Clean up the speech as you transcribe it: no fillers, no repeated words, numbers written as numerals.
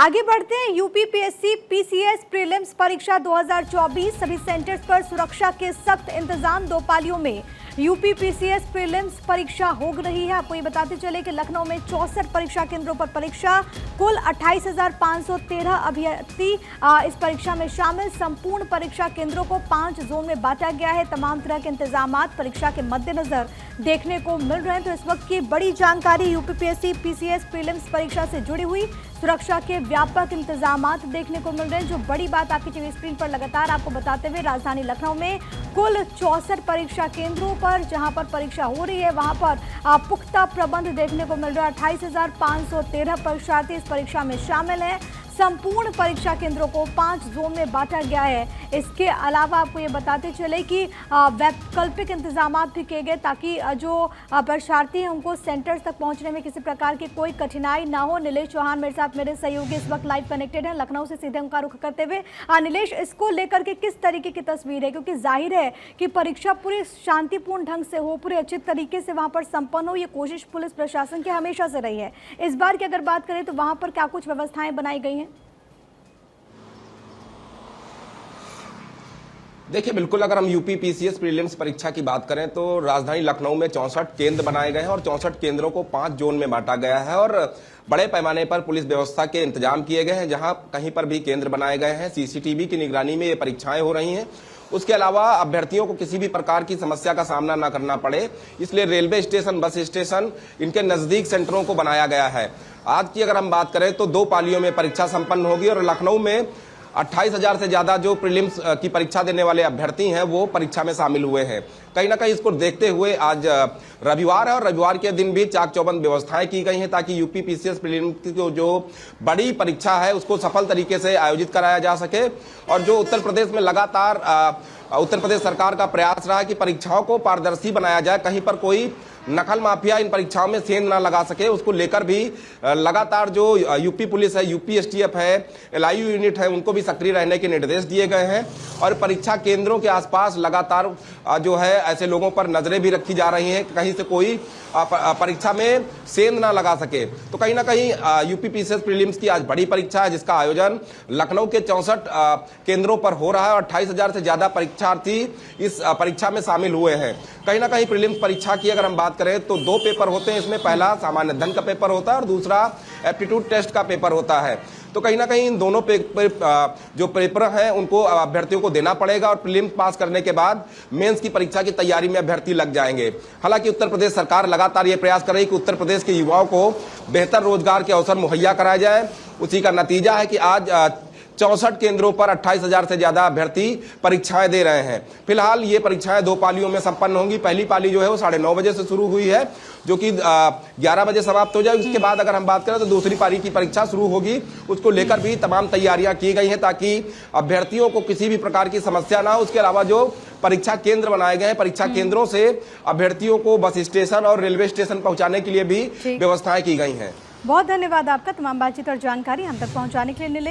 आगे बढ़ते हैं। यूपीपीएससी पीसीएस प्रीलिम्स परीक्षा 2024 सभी सेंटर्स पर सुरक्षा के सख्त इंतजाम। 2 पालियों में यूपीपीसीएस प्रीलिम्स परीक्षा हो रही है। आपको ये बताते चले कि लखनऊ में 64 परीक्षा केंद्रों पर परीक्षा, कुल 28,513 अभ्यर्थी इस परीक्षा में शामिल। संपूर्ण परीक्षा केंद्रों को 5 जोन में बांटा गया है। तमाम तरह के इंतजामात परीक्षा के मद्देनजर देखने को मिल रहे हैं। तो इस वक्त की बड़ी जानकारी यूपीपीएससी पीसीएस प्रीलिम्स परीक्षा से जुड़ी हुई सुरक्षा के व्यापक इंतजामात देखने को मिल रहे हैं। जो बड़ी बात आपकी टीवी स्क्रीन पर लगातार आपको बताते हुए, राजधानी लखनऊ में कुल 64 परीक्षा केंद्रों पर जहां पर परीक्षा हो रही है वहां पर पुख्ता प्रबंध देखने को मिल रहा है। 28,513 परीक्षार्थी इस परीक्षा में शामिल हैं। संपूर्ण परीक्षा केंद्रों को 5 जोन में बांटा गया है। इसके अलावा आपको ये बताते चले कि वैकल्पिक इंतजाम भी किए गए ताकि जो परीक्षार्थी हैं उनको सेंटर्स तक पहुंचने में किसी प्रकार की कोई कठिनाई ना हो। नीलेश चौहान मेरे साथ, मेरे सहयोगी इस वक्त लाइव कनेक्टेड हैं लखनऊ से, सीधे उनका रुख करते हुए। नीलेश, इसको लेकर के किस तरीके की तस्वीर है, क्योंकि जाहिर है कि परीक्षा पूरी शांतिपूर्ण ढंग से हो, पूरे अच्छे तरीके से वहां पर संपन्न हो, ये कोशिश पुलिस प्रशासन की हमेशा से रही है। इस बार की अगर बात करें तो वहां पर क्या कुछ व्यवस्थाएं बनाई गई हैं? देखिए, बिल्कुल अगर हम यूपी पीसीएस प्रीलिम्स परीक्षा की बात करें तो राजधानी लखनऊ में 64 केंद्र बनाए गए हैं और 64 केंद्रों को 5 जोन में बांटा गया है और बड़े पैमाने पर पुलिस व्यवस्था के इंतजाम किए गए हैं। जहां कहीं पर भी केंद्र बनाए गए हैं, सीसीटीवी की निगरानी में ये परीक्षाएं हो रही हैं। उसके अलावा अभ्यर्थियों को किसी भी प्रकार की समस्या का सामना न करना पड़े, इसलिए रेलवे स्टेशन, बस स्टेशन, इनके नजदीक सेंटरों को बनाया गया है। आज की अगर हम बात करें तो 2 पालियों में परीक्षा संपन्न होगी और लखनऊ में 28,000 से ज्यादा जो प्रीलिम्स की परीक्षा देने वाले अभ्यर्थी हैं वो परीक्षा में शामिल हुए हैं। कहीं ना कहीं इसको देखते हुए आज रविवार है और रविवार के दिन भी चाक चौबंद व्यवस्थाएं की गई हैं ताकि यूपी पीसीएस प्रीलिम्स की जो बड़ी परीक्षा है उसको सफल तरीके से आयोजित कराया जा सके। और जो उत्तर प्रदेश में लगातार उत्तर प्रदेश सरकार का प्रयास रहा है कि परीक्षाओं को पारदर्शी बनाया जाए, कहीं पर कोई नकल माफिया इन परीक्षाओं में सेंध ना लगा सके, उसको लेकर भी लगातार जो यूपी पुलिस है, यूपी एसटीएफ है, एलआईयू यूनिट है, उनको भी सक्रिय रहने के निर्देश दिए गए हैं। और परीक्षा केंद्रों के आसपास लगातार जो है ऐसे लोगों पर नजरें भी रखी जा रही हैं कि कहीं से कोई परीक्षा में सेंध ना लगा सके। तो कहीं ना कहीं यूपी पीसीएस प्रीलिम्स की आज बड़ी परीक्षा है जिसका आयोजन लखनऊ के 64 केंद्रों पर हो रहा है और 28,000 से ज्यादा परीक्षार्थी इस परीक्षा में शामिल हुए हैं। कहीं ना कहीं प्रीलिम्स परीक्षा की अगर हम बात करें तो 2 पेपर होते हैं इसमें। पहला सामान्य अध्ययन का पेपर होता है और दूसरा एप्टीट्यूड टेस्ट का पेपर होता है। तो कहीं ना कहीं इन दोनों जो पेपर हैं उनको अभ्यर्थियों को देना पड़ेगा और प्रीलिम्स पास करने के बाद मेंस की परीक्षा की तैयारी में अभ्यर्थी लग जाएंगे। हालांकि उत्तर प्रदेश सरकार लगातार ये प्रयास कर रही है कि उत्तर प्रदेश के युवाओं को बेहतर रोजगार के अवसर मुहैया कराया जाए। उसी का नतीजा है कि आज 64 केंद्रों पर 28,000 से ज्यादा अभ्यर्थी परीक्षाएं दे रहे हैं। फिलहाल ये परीक्षाएं 2 पालियों में संपन्न होंगी। पहली पाली जो है वो 9:30 बजे से शुरू हुई है जो कि 11 बजे समाप्त हो जाएगी। उसके बाद अगर हम बात करें तो दूसरी पाली की परीक्षा शुरू होगी। उसको लेकर भी तमाम तैयारियां की गई हैं ताकि अभ्यर्थियों को किसी भी प्रकार की समस्या ना हो। उसके अलावा जो परीक्षा केंद्र बनाए गए हैं, परीक्षा केंद्रों से अभ्यर्थियों को बस स्टेशन और रेलवे स्टेशन पहुंचाने के लिए भी व्यवस्थाएं की गई हैं। बहुत धन्यवाद आपका तमाम बातचीत और जानकारी हम तक पहुंचाने के लिए नीलेश।